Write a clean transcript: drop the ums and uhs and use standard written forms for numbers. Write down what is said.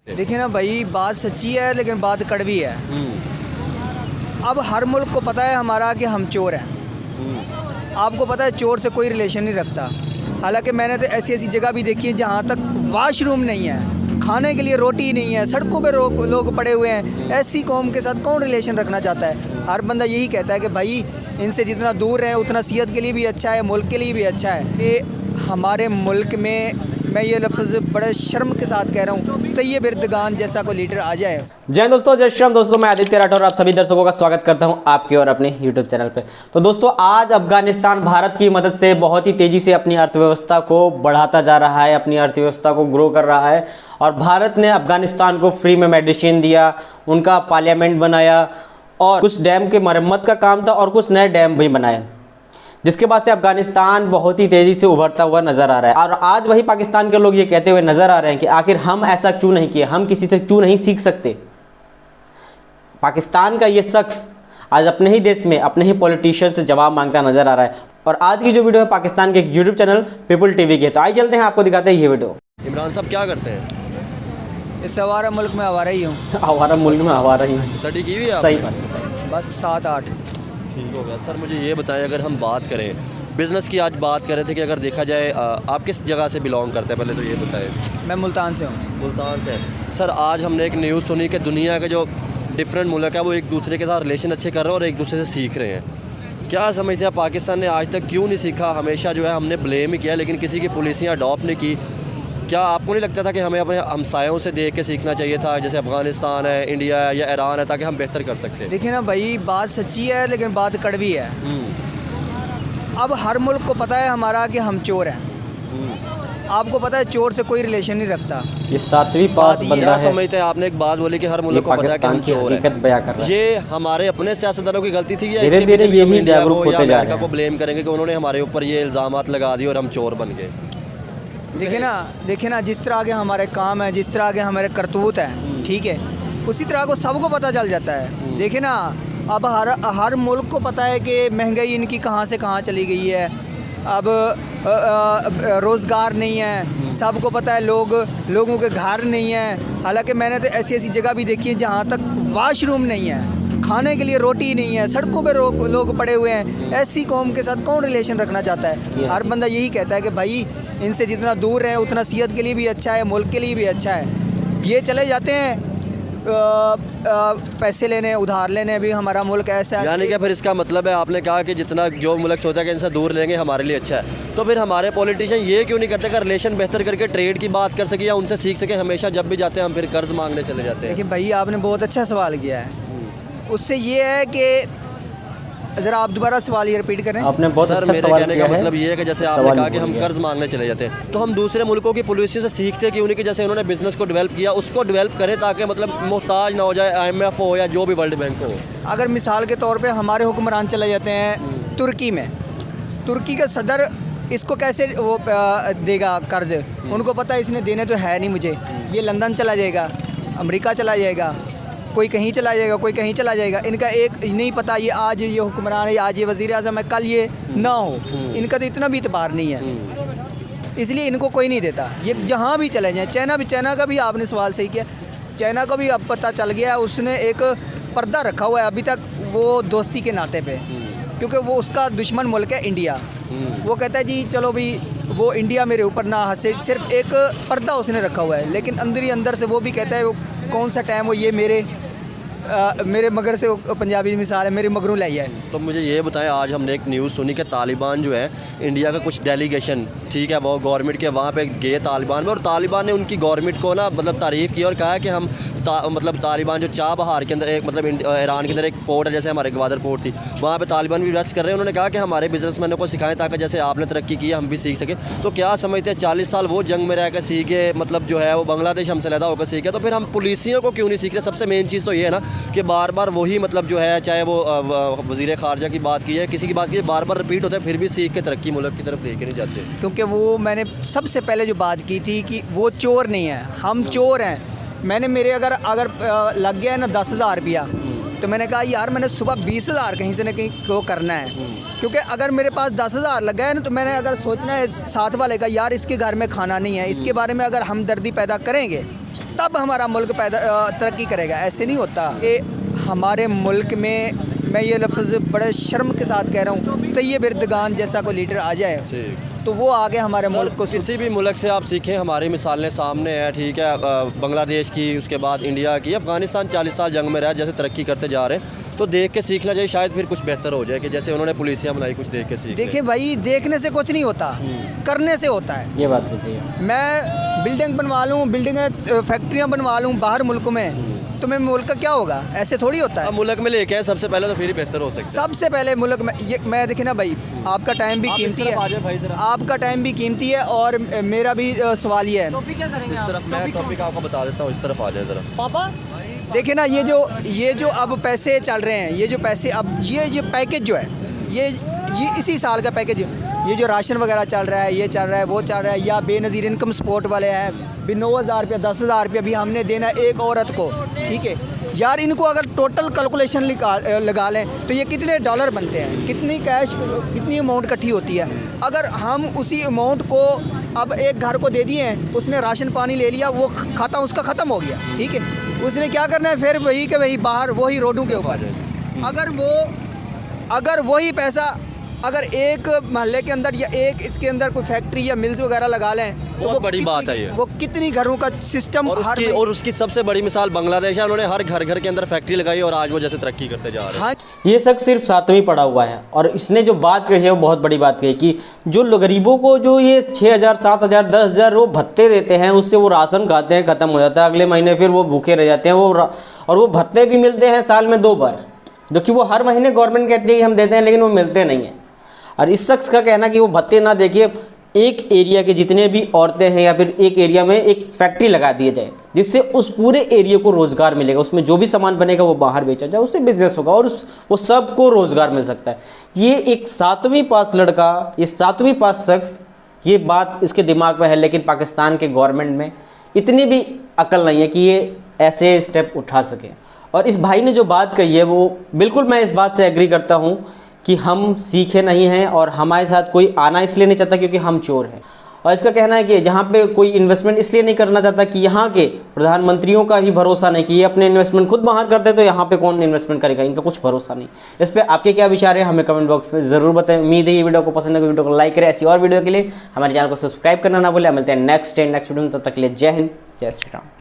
देखिए ना भाई, बात सच्ची है लेकिन बात कड़वी है। अब हर मुल्क को पता है हमारा कि हम चोर हैं। आपको पता है चोर से कोई रिलेशन नहीं रखता। हालांकि मैंने तो ऐसी ऐसी जगह भी देखी है जहाँ तक वाशरूम नहीं है, खाने के लिए रोटी नहीं है, सड़कों पे लोग पड़े हुए हैं। ऐसी कौम के साथ कौन रिलेशन रखना चाहता है? हर बंदा यही कहता है कि भाई इनसे जितना दूर रहें उतना सेहत के लिए भी अच्छा है, मुल्क के लिए भी अच्छा है। ये हमारे मुल्क में, मैं ये लफ्ज़ बड़े शर्म के साथ कह रहा हूँ, तैयब एर्दोगान जैसा कोई लीडर आ जाए। जय हिंद दोस्तों, जय श्री राम दोस्तों। मैं आदित्य राठौर आप सभी दर्शकों का स्वागत करता हूं आपके और अपने YouTube चैनल पे। तो दोस्तों, आज अफगानिस्तान भारत की मदद से बहुत ही तेजी से अपनी अर्थव्यवस्था को बढ़ाता जा रहा है, अपनी अर्थव्यवस्था को ग्रो कर रहा है। और भारत ने अफगानिस्तान को फ्री में मेडिसिन दिया, उनका पार्लियामेंट बनाया और कुछ डैम के मरम्मत का काम था और कुछ नए डैम भी बनाए, जिसके बाद से अफगानिस्तान बहुत ही तेज़ी से उभरता हुआ नज़र आ रहा है। और आज वही पाकिस्तान के लोग ये कहते हुए नज़र आ रहे हैं कि आखिर हम ऐसा क्यों नहीं किए, हम किसी से क्यों नहीं सीख सकते। पाकिस्तान का ये शख्स आज अपने ही देश में अपने ही पॉलिटिशियन से जवाब मांगता नज़र आ रहा है। और आज की जो वीडियो है पाकिस्तान के यूट्यूब चैनल पीपल टीवी के, तो आइए चलते हैं, आपको दिखाते हैं ये वीडियो। इमरान साहब क्या करते हैं? इस आवारा मुल्क में आवारा ही हूँ। हमारा मुल्क में आवारा ही स्टडी की हुई है सही आपने? बात बताइए। बस 7-8। ठीक हो गया सर। मुझे ये बताएं, अगर हम बात करें बिज़नेस की, आज बात कर रहे थे कि अगर देखा जाए आप किस जगह से बिलोंग करते हैं, पहले तो ये बताएं। मैं मुल्तान से हूँ। मुल्तान से। सर, आज हमने एक न्यूज़ सुनी कि दुनिया के जो डिफरेंट मुल्क है वो एक दूसरे के साथ रिलेशन अच्छे कर रहे हैं और एक दूसरे से सीख रहे हैं। क्या समझते हैं पाकिस्तान ने आज तक क्यों नहीं सीखा? हमेशा जो है हमने ब्लेम ही किया, लेकिन किसी की पॉलिसियाँ अडॉप्ट नहीं की। क्या आपको नहीं लगता था कि हमें अपने हमसायों से देख के सीखना चाहिए था, जैसे अफ़गानिस्तान है, इंडिया है या ईरान है, ताकि हम बेहतर कर सकते हैं? देखिए ना भाई, बात सच्ची है लेकिन बात कड़वी है। अब हर मुल्क को पता है हमारा कि हम चोर हैं। आपको पता है चोर से कोई रिलेशन नहीं रखता। ये 7वीं पास बंदा क्या है। समझते हैं? आपने एक बात बोली कि हर मुल्क को पता है कि हम चोर हैं। बयां कर रहा है। ये हमारे अपने सियासतदानों की गलती थी या धीरे इसके धीरे पीछे भी ये हम भी इंडिया जागरूक को या होते जा अमेरिका रहे को हैं। ब्लेम करेंगे कि उन्होंने हमारे ऊपर ये इल्ज़ामात लगा दिए और हम चोर बन गए? देखिए ना जिस तरह के हमारे काम है, जिस तरह के हमारे करतूत हैं, ठीक है, उसी तरह को सबको पता चल जाता है। देखिए ना, अब हर मुल्क को पता है कि महंगाई इनकी कहाँ से कहाँ चली गई है। अब रोज़गार नहीं है, सबको पता है, लोगों के घर नहीं है। हालांकि मैंने तो ऐसी ऐसी जगह भी देखी है जहाँ तक वाशरूम नहीं है, खाने के लिए रोटी नहीं है, सड़कों पे लोग पड़े हुए हैं। ऐसी कौम के साथ कौन रिलेशन रखना चाहता है? हर बंदा यही कहता है कि भाई इनसे जितना दूर रहें उतना सेहत के लिए भी अच्छा है, मुल्क के लिए भी अच्छा है। ये चले जाते हैं पैसे लेने, उधार लेने, भी हमारा मुल्क ऐसा है। यानी कि फिर इसका मतलब है, आपने कहा कि जितना जो मुल्क सोचा कि इनसे दूर लेंगे हमारे लिए अच्छा है, तो फिर हमारे पॉलिटिशियन ये क्यों नहीं करते कि रिलेशन बेहतर करके ट्रेड की बात कर सके या उनसे सीख सके? हमेशा जब भी जाते हैं हम फिर कर्ज मांगने चले जाते हैं। लेकिन भाई आपने बहुत अच्छा सवाल किया है। उससे ये है कि ज़रा आप दोबारा सवाल ये रिपीट करें। आपने बहुत सर, अच्छा मेरे सवाल कहने किया का है। मतलब ये है कि जैसे आपने कहा कि हम कर्ज मांगने चले जाते हैं, तो हम दूसरे मुल्कों की पॉलिसियों से सीखते कि उन्हीं के जैसे उन्होंने बिजनेस को डेवलप किया उसको डेवलप करें, ताकि मतलब मोहताज ना हो जाए IMF हो या जो भी वर्ल्ड बैंक हो। अगर मिसाल के तौर पे हमारे हुक्मरान चले जाते हैं तुर्की में, तुर्की का सदर इसको कैसे वो देगा कर्ज? उनको पता है इसने देने तो है नहीं मुझे। ये लंदन चला जाएगा, अमेरिका चला जाएगा, कोई कहीं चला जाएगा, कोई कहीं चला जाएगा। इनका एक नहीं पता, ये आज ये हुक्मरान है, आज ये वज़ीर आज़म है, कल ये ना हो। इनका तो इतना भी इतबार नहीं है, इसलिए इनको कोई नहीं देता। ये जहाँ भी चले जाएँ, चाइना का भी आपने सवाल सही किया। चाइना का भी अब पता चल गया, उसने एक पर्दा रखा हुआ है अभी तक वो दोस्ती के नाते पे, क्योंकि वो उसका दुश्मन मुल्क है इंडिया। वो कहता है जी चलो भी वो इंडिया मेरे ऊपर ना हंसे, सिर्फ एक पर्दा उसने रखा हुआ है, लेकिन अंदर ही अंदर से वो भी कहता है वो कौन सा टाइम हो, ये मेरे मगर से, वो पंजाबी मिसाल है, मेरे मगरों लाई है। तो मुझे ये बताएं, आज हमने एक न्यूज़ सुनी कि तालिबान जो है, इंडिया का कुछ डेलीगेशन, ठीक है, वो गवर्नमेंट के वहाँ पे गए तालिबान में, और तालिबान ने उनकी गवर्नमेंट को ना मतलब तारीफ़ की और कहा कि हम मतलब तालिबान जो चाबहार के अंदर एक मतलब ईरान के अंदर एक पोर्ट है, जैसे हमारे ग्वादर पोर्ट थी, वहाँ पे तालिबान भी इन्वेस्ट कर रहे हैं। उन्होंने कहा कि हमारे बिजनेसमैनों को सिखाएं ताकि जैसे आपने तरक्की की है हम भी सीख सकें। तो क्या समझते हैं 40 साल वो जंग में रह कर सीखे, मतलब जो है वो बांग्लादेश हमसे लैदा होकर सीखे, तो फिर हम पुलिसियों को क्यों नहीं सीख रहे? सबसे मेन चीज़ तो ये है ना कि बार बार वही मतलब जो है, चाहे वो वज़ीर ख़ारजा की बात की है, किसी की बात की है, बार बार रिपीट होता है, फिर भी सीख के तरक्की मुल्क की तरफ लेके नहीं जाते। क्योंकि वो मैंने सबसे पहले जो बात की थी कि वो चोर नहीं है, हम चोर हैं। मैंने मेरे अगर लग गया है ना 10,000 रुपया, तो मैंने कहा यार मैंने सुबह 20,000 कहीं से न कहीं को करना है। क्योंकि अगर मेरे पास 10,000 लगा है ना, तो मैंने अगर सोचना है साथ वाले का, यार इसके घर में खाना नहीं है, इसके बारे में अगर हमदर्दी पैदा करेंगे तब हमारा मुल्क तरक्की करेगा। ऐसे नहीं होता कि हमारे मुल्क में, मैं ये लफ्ज़ बड़े शर्म के साथ कह रहा हूँ, तैयब एर्दोगान जैसा कोई लीडर आ जाए तो वो आगे हमारे मुल्क को किसी भी मुल्क से आप सीखें, हमारी मिसालें सामने हैं, ठीक है। बांग्लादेश की, उसके बाद इंडिया की, अफ़गानिस्तान 40 साल जंग में रहा, जैसे तरक्की करते जा रहे हैं, तो देख के सीखना चाहिए, शायद फिर कुछ बेहतर हो जाए कि जैसे उन्होंने पुलिसियाँ बनाई, कुछ देख के सीख। देखिए भाई, देखने से कुछ नहीं होता, करने से होता है। ये बात भी सही है। मैं बिल्डिंग बनवा लूँ, फैक्ट्रियाँ बनवा लूँ बाहर मुल्क में, तो मैं मुल्क का क्या होगा? ऐसे थोड़ी होता है। अब मुल्क में लेके आए सबसे पहले, तो फिर ही बेहतर हो सकता है। सबसे पहले मुल्क में ये मैं देखे ना भाई, आपका टाइम भी कीमती है, आपका टाइम भी कीमती है, और मेरा भी सवाल ये है। इस तरफ मैं टॉपिक आपको बता देता हूँ, इस तरफ आ जाए ज़रा। पापा देखिए ना, ये जो अब पैसे चल रहे हैं, ये जो पैसे अब ये पैकेज जो है, ये इसी साल का पैकेज, ये जो राशन वगैरह चल रहा है, ये चल रहा है, वो चल रहा है, या बेनज़ीर इनकम सपोर्ट वाले हैं, भी 9,000 रुपया 10,000 रुपया भी हमने देना एक औरत को, ठीक है यार। इनको अगर टोटल कैलकुलेशन लगा लें तो ये कितने डॉलर बनते हैं, कितनी कैश, कितनी अमाउंट इकट्ठी होती है। अगर हम उसी अमाउंट को अब एक घर को दे दिए, उसने राशन पानी ले लिया, वो खाता उसका ख़त्म हो गया, ठीक है। उसने क्या करना है फिर? वही के वही बाहर, वही रोडों के ऊपर। अगर वही पैसा अगर एक मोहल्ले के अंदर या एक इसके अंदर कोई फैक्ट्री या मिल्स वगैरह लगा लें, तो बहुत बड़ी बात है ये। वो कितनी घरों का सिस्टम। और उसकी सबसे बड़ी मिसाल बांग्लादेश है। उन्होंने हर घर के अंदर फैक्ट्री लगाई और आज वो जैसे तरक्की करते जा रहे हैं। हाँ, ये शख्स सिर्फ 7वीं पढ़ा हुआ है और इसने जो बात कही है वो बहुत बड़ी बात कही कि जो गरीबों को जो ये 6,000, 7,000, 10,000 वो भत्ते देते हैं, उससे वो राशन खाते हैं, ख़त्म हो जाता है, अगले महीने फिर वो भूखे रह जाते हैं। और वो भत्ते भी मिलते हैं साल में 2 बार, जो कि वो हर महीने गवर्नमेंट कहती है कि हम देते हैं, लेकिन वो मिलते नहीं हैं। और इस शख्स का कहना कि वो भत्ते ना देखिए, एक एरिया के जितने भी औरतें हैं या फिर एक एरिया में एक फैक्ट्री लगा दिए जाए, जिससे उस पूरे एरिया को रोज़गार मिलेगा, उसमें जो भी सामान बनेगा वो बाहर बेचा जाए, उससे बिजनेस होगा और वो सबको रोज़गार मिल सकता है। ये एक 7वीं पास लड़का, ये 7वीं पास शख्स, ये बात इसके दिमाग में है, लेकिन पाकिस्तान के गवर्नमेंट में इतनी भी अकल नहीं है कि ये ऐसे स्टेप उठा सके। और इस भाई ने जो बात कही है वो बिल्कुल मैं इस बात से एग्री करता हूँ कि हम सीखे नहीं हैं और हमारे साथ कोई आना इसलिए नहीं चाहता क्योंकि हम चोर हैं। और इसका कहना है कि जहाँ पे कोई इन्वेस्टमेंट इसलिए नहीं करना चाहता कि यहाँ के प्रधानमंत्रियों का भी भरोसा नहीं कि ये अपने इन्वेस्टमेंट खुद बाहर करते, तो यहाँ पे कौन इन्वेस्टमेंट करेगा, इनका कुछ भरोसा नहीं। इस पर आपके क्या विचार है हमें कमेंट बॉक्स में ज़रूर बताएं। उम्मीद है ये वीडियो को पसंद है, वीडियो को लाइक करें। ऐसी और वीडियो के लिए हमारे चैनल को सब्सक्राइब करना ना भूलें। मिलते हैं नेक्स्ट वीडियो में, तब तक के लिए जय हिंद, जय श्री राम।